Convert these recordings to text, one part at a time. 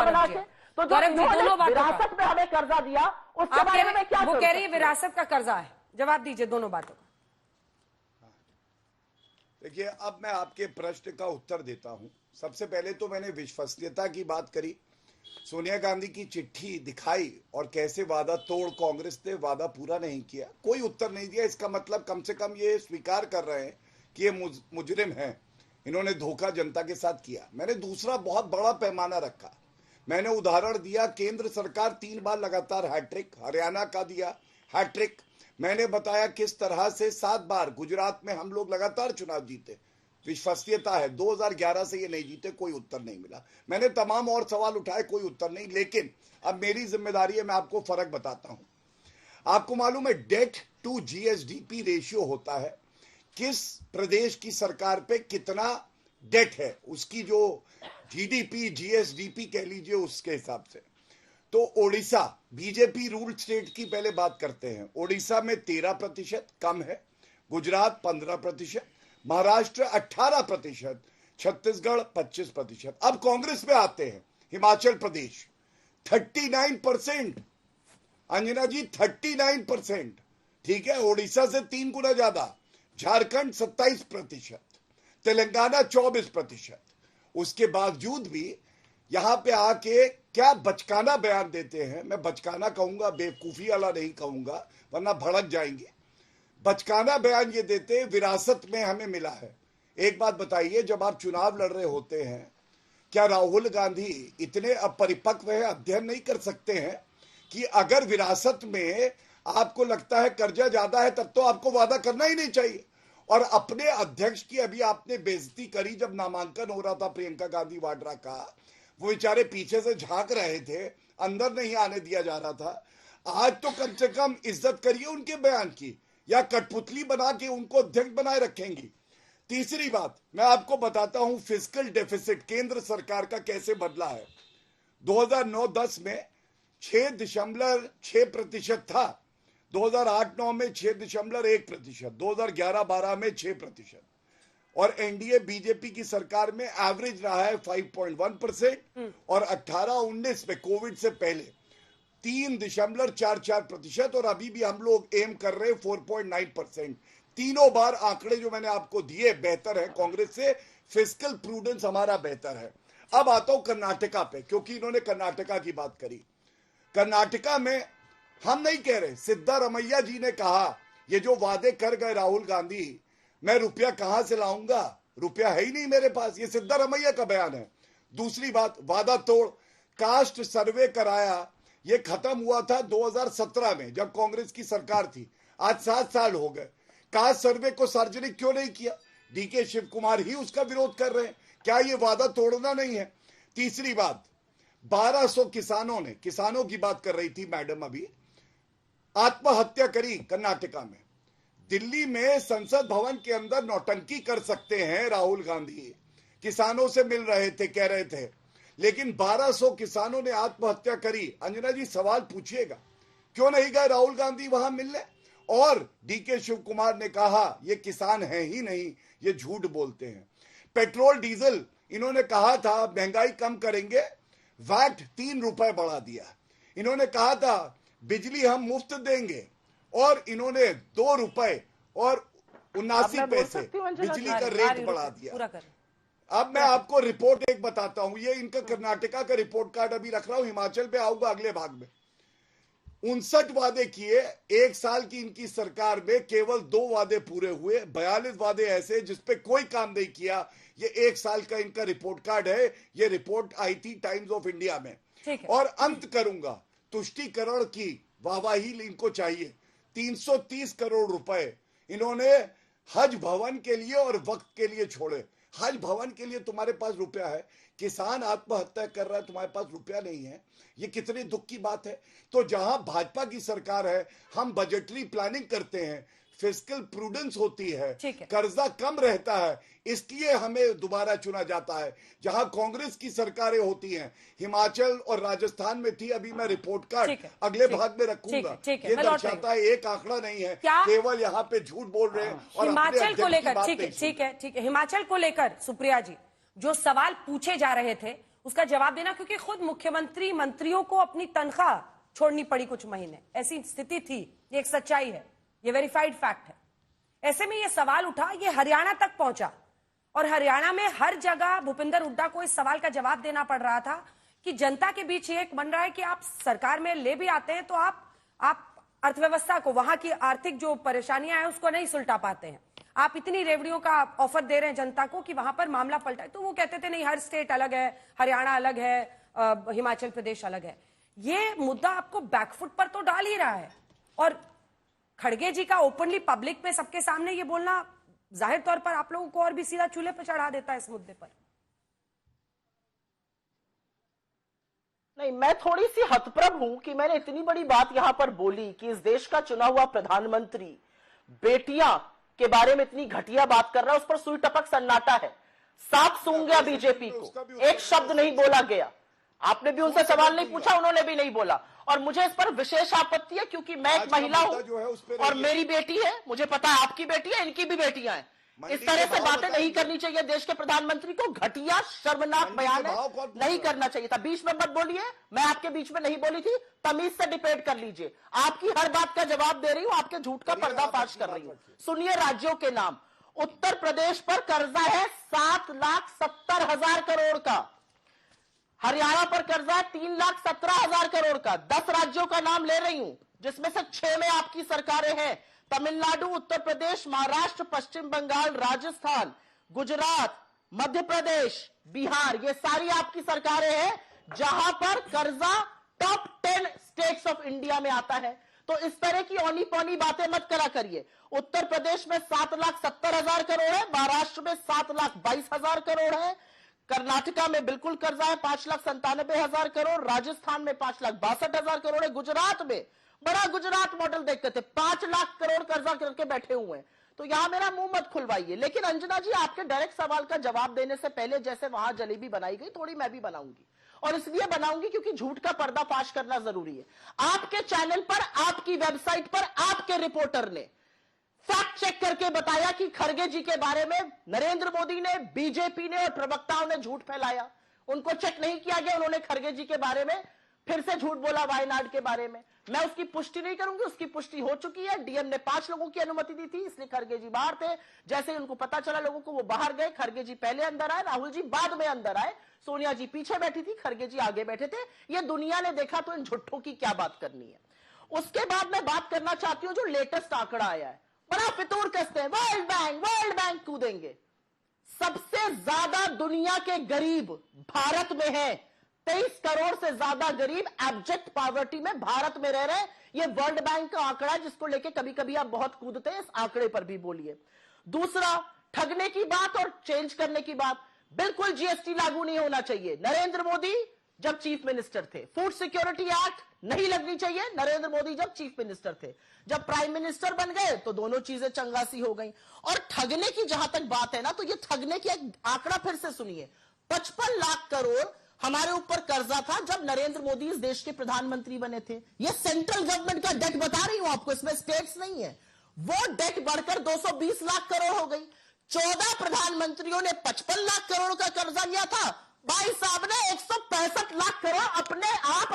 बना के। तो जो दोनों बातों विरासत में हमें कर्जा दिया उसके बारे में क्या, वो कह रही है विरासत का कर्जा है। जवाब दीजिए दोनों बातों का। देखिए, अब मैं आपके प्रश्न का उत्तर देता हूं। सबसे पहले तो मैंने विश्वसनीयता की बात करी, सोनिया गांधी की चिट्ठी दिखाई और कैसे वादा तोड़ कांग्रेस ने वादा पूरा नहीं किया, कोई उत्तर नहीं दिया। इसका मतलब कम से कम ये स्वीकार कर रहे हैं कि ये मुजरिम हैं, इन्होंने धोखा जनता के साथ किया। मैंने दूसरा बहुत बड़ा पैमाना रखा, मैंने उदाहरण दिया, केंद्र सरकार 3 बार लगातार हैट्रिक, हरियाणा का दिया हैट्रिक। मैंने बताया किस तरह से 7 बार गुजरात में हम लोग लगातार चुनाव जीते, विश्वसनीयता है। 2011 से ये नहीं जीते, कोई उत्तर नहीं मिला। मैंने तमाम और सवाल उठाए, कोई उत्तर नहीं। लेकिन अब मेरी जिम्मेदारी है, मैं आपको फर्क बताता हूं। आपको मालूम है डेट टू जीएसडीपी रेशियो होता है, किस प्रदेश की सरकार पे कितना डेट है, उसकी जो जीडीपी जीएसडीपी कह लीजिए उसके हिसाब से। तो ओडिशा बीजेपी रूल स्टेट की पहले बात करते हैं। ओडिशा में 13% कम है, गुजरात 15%, महाराष्ट्र 18%, छत्तीसगढ़ 25%। अब कांग्रेस में आते हैं, हिमाचल प्रदेश 39%, अंजना जी 39%, ठीक है, ओडिशा से 3 गुना ज्यादा। झारखंड 27%, तेलंगाना 24%। उसके बावजूद भी यहां पे आके क्या बचकाना बयान देते हैं। मैं बचकाना कहूंगा, बेवकूफी वाला नहीं कहूंगा, वरना भड़क जाएंगे। बचकाना बयान ये देते, विरासत में हमें मिला है। एक बात बताइए, जब आप चुनाव लड़ रहे होते हैं, क्या राहुल गांधी इतने अपरिपक्व है, अध्ययन नहीं कर सकते हैं कि अगर विरासत में आपको लगता है कर्जा ज्यादा है, तब तो आपको वादा करना ही नहीं चाहिए। और अपने अध्यक्ष की अभी आपने बेइज्जती करी, जब नामांकन हो रहा था प्रियंका गांधी वाड्रा का, वो बेचारे पीछे से झांक रहे थे, अंदर नहीं आने दिया जा रहा था। आज तो कम से कम इज्जत करिए उनके बयान की, या कठपुतली बना के उनको अध्यक्ष बनाए रखेंगी। तीसरी बात मैं आपको बताता हूं, फिस्कल डेफिसिट केंद्र सरकार का कैसे बदला है। 2009-10 में 6.6% था, 2008-9 में 6.1%, 2011-12 में 6%, और एनडीए बीजेपी की सरकार में एवरेज रहा है 5.1%, और 18-19 में कोविड से पहले 3.44%, और अभी भी हम लोग एम कर रहे हैं 4.9%। तीनों बार आंकड़े जो मैंने आपको दिए बेहतर है कांग्रेस से, फिस्कल प्रूडेंस हमारा बेहतर है। अब आता हूं कर्नाटका पे, क्योंकि इन्होंने कर्नाटका की बात करी। कर्नाटका में हम नहीं कह रहे, सिद्धारमैया जी ने कहा ये जो वादे कर गए राहुल गांधी, मैं रुपया कहां से लाऊंगा, रुपया है ही नहीं मेरे पास, ये सिद्धारमैया का बयान है। दूसरी बात, वादा तोड़, कास्ट सर्वे कराया, ये खत्म हुआ था 2017 में जब कांग्रेस की सरकार थी। आज 7 साल हो गए, कास्ट सर्वे को सार्वजनिक क्यों नहीं किया? डीके शिव कुमार ही उसका विरोध कर रहे हैं। क्या ये वादा तोड़ना नहीं है? तीसरी बात, 1200 किसानों ने, किसानों की बात कर रही थी मैडम अभी, आत्महत्या करी कर्नाटका में। दिल्ली में संसद भवन के अंदर नौटंकी कर सकते हैं राहुल गांधी, किसानों से मिल रहे थे, कह रहे थे, लेकिन 1200 किसानों ने आत्महत्या करी। अंजना जी सवाल पूछिएगा, क्यों नहीं गए राहुल गांधी वहां मिलने? और डीके शिव कुमार ने कहा ये किसान है ही नहीं, ये झूठ बोलते हैं। पेट्रोल डीजल इन्होंने कहा था महंगाई कम करेंगे, वैट 3 रुपए बढ़ा दिया। इन्होंने कहा था बिजली हम मुफ्त देंगे, और इन्होंने 2 रुपए और 79 पैसे बिजली का रेट बढ़ा दिया। अब मैं आपको रिपोर्ट एक बताता हूं, ये इनका कर्नाटका का रिपोर्ट कार्ड अभी रख रहा हूं, हिमाचल पे आऊंगा अगले भाग में। 59 वादे किए, 1 साल की इनकी सरकार में केवल 2 वादे पूरे हुए, 42 वादे ऐसे जिसपे कोई काम नहीं किया। ये 1 साल का इनका रिपोर्ट कार्ड है, ये रिपोर्ट आई थी टाइम्स ऑफ इंडिया में। और अंत करूंगा, तुष्टीकरण की वाहवाही इनको चाहिए। 330 करोड़ रुपए इन्होंने हज भवन के लिए और वक्त के लिए छोड़े। हज भवन के लिए तुम्हारे पास रुपया है, किसान आत्महत्या कर रहा है, तुम्हारे पास रुपया नहीं है, ये कितनी दुख की बात है। तो जहां भाजपा की सरकार है, हम बजटरी प्लानिंग करते हैं, फिस्कल प्रूडेंस होती है, कर्जा कम रहता है, इसलिए हमें दोबारा चुना जाता है। जहां कांग्रेस की सरकारें होती हैं, हिमाचल और राजस्थान में थी, अभी मैं रिपोर्ट कार्ड अगले भाग में रखूंगा। ये दर्शाता है एक आंकड़ा नहीं है, केवल यहाँ पे झूठ बोल रहे हैं। और हिमाचल को लेकर ठीक है, हिमाचल को लेकर सुप्रिया जी जो सवाल पूछे जा रहे थे उसका जवाब देना, क्योंकि खुद मुख्यमंत्री मंत्रियों को अपनी तनख्वाह छोड़नी पड़ी कुछ महीने, ऐसी स्थिति थी। ये एक सच्चाई है, ये वेरीफाइड फैक्ट है। ऐसे में ये सवाल उठा, ये हरियाणा तक पहुंचा और हरियाणा में हर जगह भूपिंदर हुड्डा को इस सवाल का जवाब देना पड़ रहा था कि जनता के बीच ये एक बन रहा है कि आप सरकार में ले भी आते हैं तो आप अर्थव्यवस्था को, वहां की आर्थिक जो परेशानियां हैं उसको नहीं सुलटा पाते हैं। आप इतनी रेवड़ियों का ऑफर दे रहे हैं जनता को कि वहां पर मामला पलटा है। तो वो कहते थे नहीं, हर स्टेट अलग है, हरियाणा अलग है, हिमाचल प्रदेश अलग है। ये मुद्दा आपको बैकफुट पर तो डाल ही रहा है। और खड़गे जी का ओपनली पब्लिक में सबके सामने ये बोलना जाहिर तौर पर आप लोगों को और भी सीधा चूल्हे पर चढ़ा देता है इस मुद्दे पर। नहीं, मैं थोड़ी सी हतप्रभ हूं कि मैंने इतनी बड़ी बात यहां पर बोली कि इस देश का चुना हुआ प्रधानमंत्री बेटियां के बारे में इतनी घटिया बात कर रहा है, उस पर सुई टपक सन्नाटा है। साफ सूंघ गया बीजेपी को, एक शब्द नहीं बोला गया। आपने भी उनसे सवाल नहीं पूछा, उन्होंने भी नहीं बोला। और मुझे इस पर विशेष आपत्ति है क्योंकि मैं एक महिला हूं और मेरी बेटी है, मुझे पता है आपकी बेटी है, इनकी भी बेटियां हैं। इस तरह से बातें नहीं करनी चाहिए। देश के प्रधानमंत्री को घटिया शर्मनाक बयान नहीं करना चाहिए था। बीच में मत बोलिए, मैं आपके बीच में नहीं बोली थी। तमीज से डिबेट कर लीजिए। आपकी हर बात का जवाब दे रही हूं, आपके झूठ का पर्दाफाश कर रही हूं। सुनिए राज्यों के नाम। उत्तर प्रदेश पर कर्जा है 7,70,000 करोड़ का। हरियाणा पर कर्जा है 3,17,000 करोड़ का। 10 राज्यों का नाम ले रही हूं जिसमें से 6 में आपकी सरकारें हैं। तमिलनाडु, उत्तर प्रदेश, महाराष्ट्र, पश्चिम बंगाल, राजस्थान, गुजरात, मध्य प्रदेश, बिहार, ये सारी आपकी सरकारें हैं जहां पर कर्जा टॉप 10 स्टेट्स ऑफ इंडिया में आता है। तो इस तरह की औनी पौनी बातें मत करा करिए। उत्तर प्रदेश में 7,70,000 करोड़ है, महाराष्ट्र में 7,22,000 करोड़ है, कर्नाटका में बिल्कुल कर्जा है 5,97,000 करोड़, राजस्थान में 5,62,000 करोड़ है, गुजरात में बड़ा गुजरात मॉडल देखते थे 5 लाख करोड़ कर्जा करके बैठे हुए हैं। तो यहां मेरा मुंह मत खुलवाइए। लेकिन अंजना जी, आपके डायरेक्ट सवाल का जवाब देने से पहले जैसे वहां जलेबी बनाई गई, थोड़ी मैं भी बनाऊंगी। और इसलिए बनाऊंगी क्योंकि झूठ का पर्दाफाश करना जरूरी है। आपके चैनल पर, आपकी वेबसाइट पर, आपके रिपोर्टर ने फैक्ट चेक करके बताया कि खड़गे जी के बारे में नरेंद्र मोदी ने, बीजेपी ने और प्रवक्ताओं ने झूठ फैलाया। उनको चेक नहीं किया गया, उन्होंने खड़गे जी के बारे में फिर से झूठ बोला, वायनाड के बारे में। मैं उसकी पुष्टि नहीं करूंगी, उसकी पुष्टि हो चुकी है। डीएम ने 5 लोगों की अनुमति दी थी, इसलिए खड़गे जी बाहर थे। जैसे ही उनको पता चला लोगों को, वो बाहर गए। खड़गे जी पहले अंदर आए, राहुल जी बाद में अंदर आए, सोनिया जी पीछे बैठी थी, खड़गे जी आगे बैठे थे। ये दुनिया ने देखा, तो इन झुट्ठों की क्या बात करनी है। उसके बाद मैं बात करना चाहती हूं जो लेटेस्ट आंकड़ा आया है, बड़ा फितूर कसते हैं, वर्ल्ड बैंक कूदेंगे। सबसे ज्यादा दुनिया के गरीब भारत में है। 23 करोड़ से ज्यादा गरीब एब्जेक्ट पॉवर्टी में भारत में रह रहे हैं। यह वर्ल्ड बैंक का आंकड़ा है जिसको लेके कभी कभी आप बहुत कूदते हैं। इस आंकड़े पर भी बोलिए। दूसरा, ठगने की बात और चेंज करने की बात, बिल्कुल जीएसटी लागू नहीं होना चाहिए। नरेंद्र मोदी जब चीफ मिनिस्टर थे, फूड सिक्योरिटी एक्ट नहीं लगनी चाहिए, नरेंद्र मोदी जब चीफ मिनिस्टर थे। जब प्राइम मिनिस्टर बन गए तो दोनों चीजें चंगासी हो गई। और ठगने की जहां तक बात है ना, तो ये ठगने की एक आंकड़ा फिर से सुनिए। 55 लाख करोड़ हमारे ऊपर कर्जा था जब नरेंद्र मोदी इस देश के प्रधानमंत्री बने थे। ये सेंट्रल गवर्नमेंट का डेट बता रही हूं आपको, इसमें स्टेट्स नहीं है। वो डेट बढ़कर 220 लाख करोड़ हो गई। 14 प्रधानमंत्रियों ने 55 लाख करोड़ का कर्जा लिया था, भाई साहब ने 165 लाख करोड़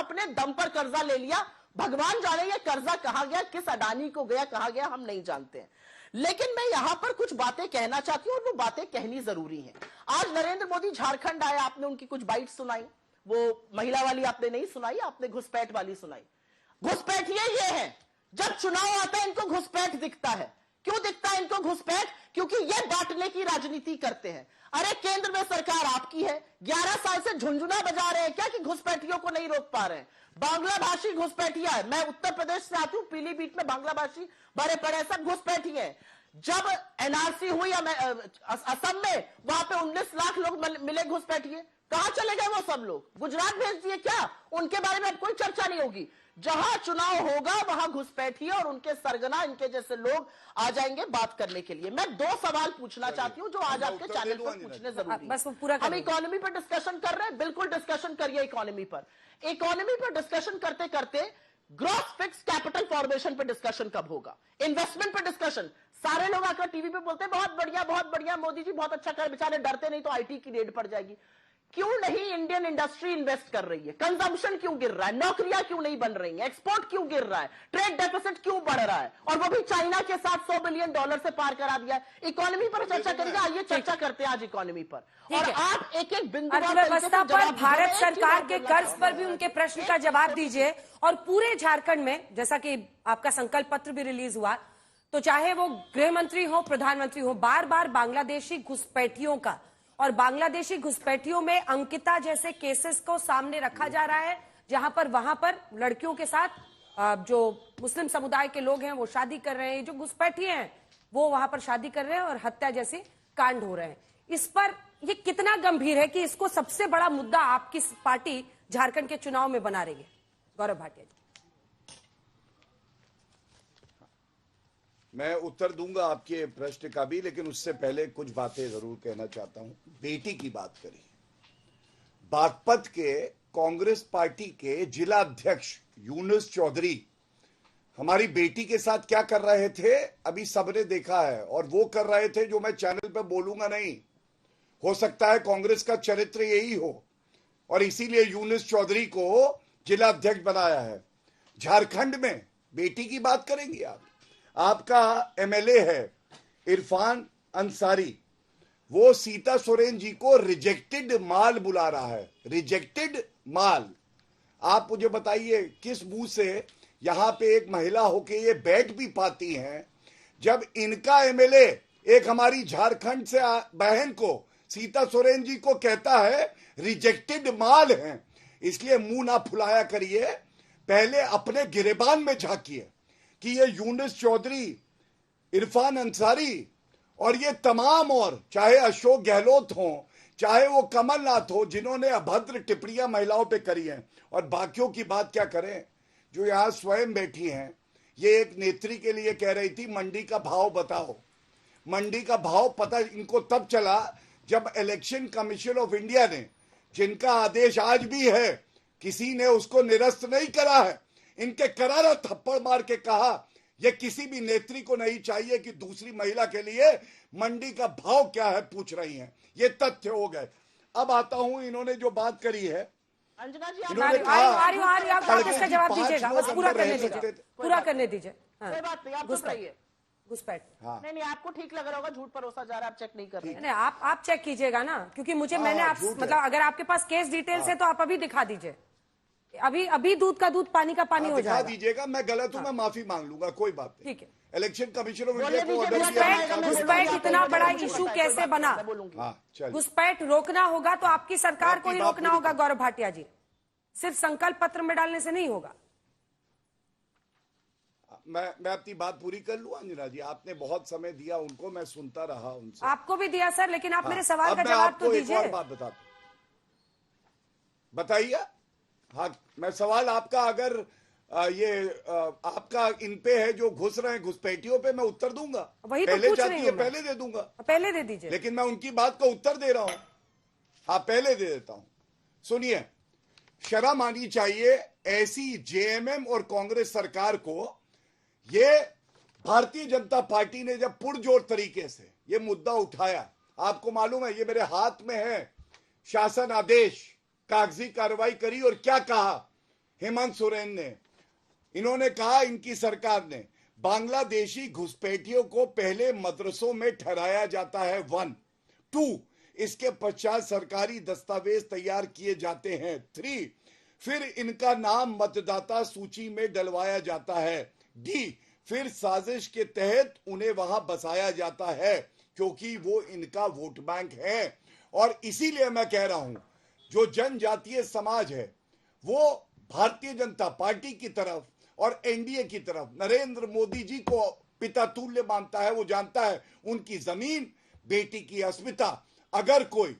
अपने दम पर कर्जा ले लिया। भगवान जाने ये कर्जा कहां गया, किस अडानी को गया, कहां गया, हम नहीं जानते हैं। लेकिन मैं यहां पर कुछ बातें कहना चाहती हूं और वो बातें कहनी जरूरी हैं। आज नरेंद्र मोदी झारखंड आए, आपने उनकी कुछ बाइट सुनाई, वो महिला वाली आपने नहीं सुनाई, आपने घुसपैठ वाली सुनाई। घुसपैठ ये है, जब चुनाव आता है इनको घुसपैठ दिखता है। क्यों दिखता है इनको घुसपैठ? क्योंकि ये बांटने की राजनीति करते हैं। अरे केंद्र में सरकार आपकी है, 11 साल से झुंझुना बजा रहे हैं क्या कि घुसपैठियों को नहीं रोक पा रहे हैं। बांग्लाभाषी घुसपैठिया है। मैं उत्तर प्रदेश से आती हूं, पीलीभीत में बांग्लाभाषी भरे पड़े सब घुसपैठी है। जब एनआरसी हुई असम में, वहां पे 19 लाख लोग मिले घुसपैठिए। कहां चले गए वो सब लोग? गुजरात भेज दिए क्या? उनके बारे में अब कोई चर्चा नहीं होगी। जहां चुनाव होगा वहां घुसपैठिए और उनके सरगना, इनके जैसे लोग आ जाएंगे बात करने के लिए। मैं 2 सवाल पूछना चाहती हूं जो आज आपके चैनल पर पूछने जरूरी है। बस वो पूरा हम इकोनॉमी पर डिस्कशन कर रहे हैं, बिल्कुल डिस्कशन करिए इकोनॉमी पर। इकोनॉमी पर डिस्कशन करते करते ग्रॉस फिक्स कैपिटल फॉर्मेशन पर डिस्कशन कब होगा? इन्वेस्टमेंट पर डिस्कशन। सारे लोग आकर टीवी पे बोलते हैं बहुत बढ़िया मोदी जी बहुत अच्छा कर, बेचारे डरते नहीं तो आईटी की रेड पड़ जाएगी। क्यों नहीं इंडियन इंडस्ट्री इन्वेस्ट कर रही है, कंजम्पशन क्यों गिर रहा है, नौकरियां क्यों नहीं बन रही हैं, एक्सपोर्ट क्यों गिर रहा है, ट्रेड डेफिसिट क्यों बढ़ रहा है, और वो भी चाइना के साथ $100 बिलियन से पार करा दिया है। इकोनॉमी पर चर्चा करेंगे, आइए चर्चा करते हैं आज इकोनॉमी पर। और आप एक एक बिंदु अर्थव्यवस्था पर भारत सरकार के कर्ज पर भी उनके प्रश्न का जवाब दीजिए। और पूरे झारखंड में जैसा कि आपका संकल्प पत्र भी रिलीज हुआ, तो चाहे वो गृह मंत्री हो, प्रधानमंत्री हो, बार बार बांग्लादेशी घुसपैठियों का और बांग्लादेशी घुसपैठियों में अंकिता जैसे केसेस को सामने रखा जा रहा है, जहां पर वहां पर लड़कियों के साथ जो मुस्लिम समुदाय के लोग हैं वो शादी कर रहे हैं, जो घुसपैठी हैं वो वहां पर शादी कर रहे हैं और हत्या जैसे कांड हो रहे हैं। इस पर ये कितना गंभीर है कि इसको सबसे बड़ा मुद्दा आपकी पार्टी झारखंड के चुनाव में बना रही है? गौरव भाटिया जी। मैं उत्तर दूंगा आपके प्रश्न का भी, लेकिन उससे पहले कुछ बातें जरूर कहना चाहता हूं। बेटी की बात करी, बागपत के कांग्रेस पार्टी के जिला अध्यक्ष यूनुस चौधरी हमारी बेटी के साथ क्या कर रहे थे अभी सबने देखा है, और वो कर रहे थे जो मैं चैनल पर बोलूंगा नहीं। हो सकता है कांग्रेस का चरित्र यही हो, और इसीलिए यूनुस चौधरी को जिला अध्यक्ष बनाया है। झारखंड में बेटी की बात करेंगे आप, आपका एमएलए है इरफान अंसारी, वो सीता सोरेन जी को रिजेक्टेड माल बुला रहा है, रिजेक्टेड माल। आप मुझे बताइए किस मुंह से यहां पे एक महिला होके ये बैठ भी पाती हैं, जब इनका एमएलए एक हमारी झारखंड से बहन को, सीता सोरेन जी को, कहता है रिजेक्टेड माल है। इसलिए मुंह ना फुलाया करिए, पहले अपने गिरेबान में झांकिए कि ये यूनुस चौधरी, इरफान अंसारी और ये तमाम, और चाहे अशोक गहलोत हो, चाहे वो कमलनाथ हो, जिन्होंने अभद्र टिप्पणियां महिलाओं पे करी हैं, और बाकियों की बात क्या करें जो यहां स्वयं बैठी हैं। ये एक नेत्री के लिए कह रही थी मंडी का भाव बताओ। मंडी का भाव पता इनको तब चला जब इलेक्शन कमीशन ऑफ इंडिया ने, जिनका आदेश आज भी है, किसी ने उसको निरस्त नहीं करा है, इनके करारा थप्पड़ मार के कहा यह किसी भी नेत्री को नहीं चाहिए कि दूसरी महिला के लिए मंडी का भाव क्या है पूछ रही हैं। ये तथ्य हो गए। अब आता हूं, इन्होंने जो बात करी है, अंजना जी, आप इसका जवाब दीजिएगा, बस पूरा करने दीजिए, पूरा करने दीजिए। कोई बात नहीं, आप घुसपैठ। घुसपैठ नहीं, आपको ठीक लग रहा होगा, झूठ परोसा जा रहा है, आप चेक नहीं कर रहे हैं। नहीं, आप चेक कीजिएगा ना, क्योंकि मुझे मैंने आप मतलब अगर आपके पास केस डिटेल्स है तो आप अभी दिखा दीजिए। अभी दूध का दूध, पानी का पानी हो जाएगा। दिखा दीजिएगा, मैं गलत हूं, मैं माफी मांग लूंगा, कोई बात नहीं। ठीक है। इलेक्शन कमीशन ऑफ इंडिया को ऑर्डर घुसपैठ इतना बड़ा इशू कैसे बना? घुसपैठ रोकना होगा तो आपकी सरकार को ही रोकना होगा गौरव भाटिया जी, सिर्फ संकल्प पत्र में डालने से नहीं होगा। मैं अपनी बात पूरी कर लूं अंजना जी, आपने बहुत समय दिया उनको, मैं सुनता रहा उनसे। आपको भी दिया सर, लेकिन आप मेरे सवाल का जवाब तो दीजिए। एक और बात बताइए। हाँ, मैं सवाल आपका, अगर आपका इन पे है जो घुस रहे हैं घुसपैठियों पे, मैं उत्तर दूंगा। वही तो पहले पूछ रही हूं, पहले दे दूंगा, पहले दे दीजिए। लेकिन मैं उनकी बात का उत्तर दे रहा हूं। हाँ, पहले दे देता हूं। सुनिए, शर्म आनी चाहिए ऐसी जेएमएम और कांग्रेस सरकार को। ये भारतीय जनता पार्टी ने जब पुरजोर तरीके से ये मुद्दा उठाया, आपको मालूम है ये मेरे हाथ में है शासन आदेश, कागजी कार्रवाई करी, और क्या कहा हेमंत सोरेन ने? इन्होंने कहा, इनकी सरकार ने, बांग्लादेशी घुसपैठियों को पहले मदरसों में ठहराया जाता है, 1, 2, इसके पश्चात सरकारी दस्तावेज तैयार किए जाते हैं, 3, फिर इनका नाम मतदाता सूची में डलवाया जाता है, डी, फिर साजिश के तहत उन्हें वहां बसाया जाता है क्योंकि वो इनका वोट बैंक है। और इसीलिए मैं कह रहा हूं, जो जनजातीय समाज है वो भारतीय जनता पार्टी की तरफ और एनडीए की तरफ नरेंद्र मोदी जी को पिता तुल्य मानता है। वो जानता है उनकी जमीन, बेटी की अस्मिता अगर कोई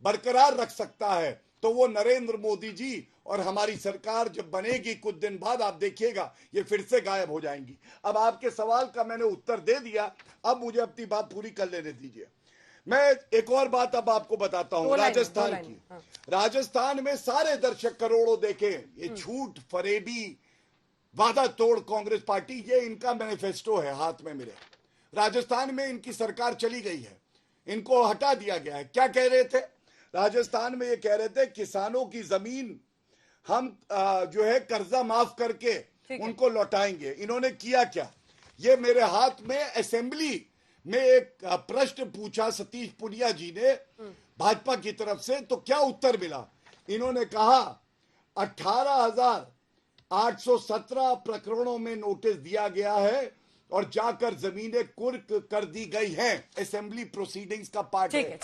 बरकरार रख सकता है तो वो नरेंद्र मोदी जी, और हमारी सरकार जब बनेगी कुछ दिन बाद आप देखिएगा ये फिर से गायब हो जाएंगी। अब आपके सवाल का मैंने उत्तर दे दिया, अब मुझे अपनी बात पूरी कर लेने दीजिए। मैं एक और बात अब आपको बताता हूं, राजस्थान की। राजस्थान में सारे दर्शक करोड़ों देखे, ये झूठ फरेबी वादा तोड़ कांग्रेस पार्टी, ये इनका मैनिफेस्टो है हाथ में मेरे। राजस्थान में इनकी सरकार चली गई है, इनको हटा दिया गया है। क्या कह रहे थे? राजस्थान में ये कह रहे थे किसानों की जमीन हम जो है कर्जा माफ करके उनको लौटाएंगे। इन्होंने किया क्या? ये मेरे हाथ में असेंबली में एक प्रश्न पूछा सतीश पुनिया जी ने भाजपा की तरफ से, तो क्या उत्तर मिला? इन्होंने कहा 18,817 प्रकरणों में नोटिस दिया गया है और जाकर जमीनें कुर्क कर दी गई हैं। असेंबली प्रोसीडिंग्स का पार्ट है।